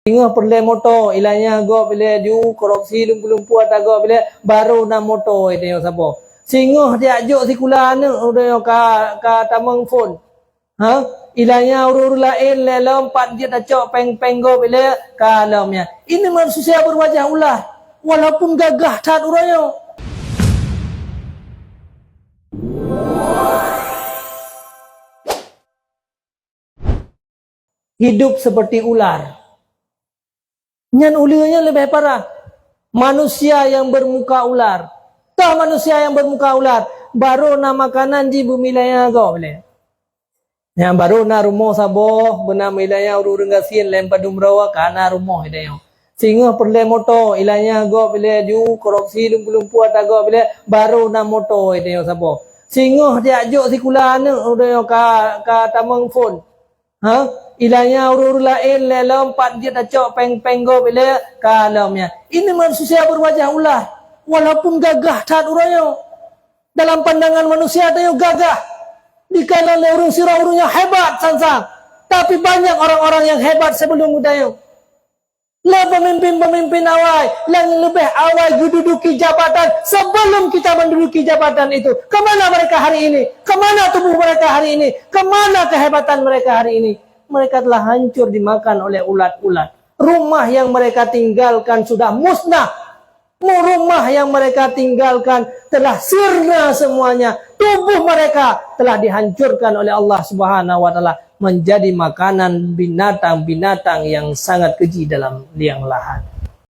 Ingat perle motor ilahnya go bila ju korupsi lumpu-lumpu ada go bila baru na motor itu yang sabo. Singoh dia ajuk si kulana udah ka tamang phone. Ha? Ilahnya urur lain lompat dia dah cok peng go bila kalamnya. Ini manusia berwajah ular walaupun gagah tat urangnya. Hidup seperti ular. Nyan ulirnya lebih parah. Manusia yang bermuka ular. Tah manusia yang bermuka ular. Baru na makanan di bumi laya go boleh. Yang baru na rumah saboh. Benar ilahnya urur ngasin lempad umrawa kana rumah idahnya. Sehingga perle motor ilahnya go boleh ju korupsi lumpu-lumpu ada go boleh. Baru na motor idahnya saboh. Sehingga dia ajuk si kulana udah ka tamang phone. Ha? Ilahnya urur lain lompat dia dah cok peng go bila kalamnya. Ini manusia berwajah ular walaupun gagah tat urangnya. Dalam pandangan manusia dia gagah. Dikala le urung sirah urungnya hebat sansang. Tapi banyak orang-orang yang hebat sebelum udaya. Le pemimpin-pemimpin awal yang lebih awal menduduki jabatan sebelum kita menduduki jabatan itu. Kemana mereka hari ini? Kemana tubuh mereka hari ini? Kemana kehebatan mereka hari ini? Mereka telah hancur dimakan oleh ulat-ulat. Rumah yang mereka tinggalkan sudah musnah. Rumah yang mereka tinggalkan telah sirna semuanya. Tubuh mereka telah dihancurkan oleh Allah Subhanahu wa taala menjadi makanan binatang-binatang yang sangat keji dalam liang lahat.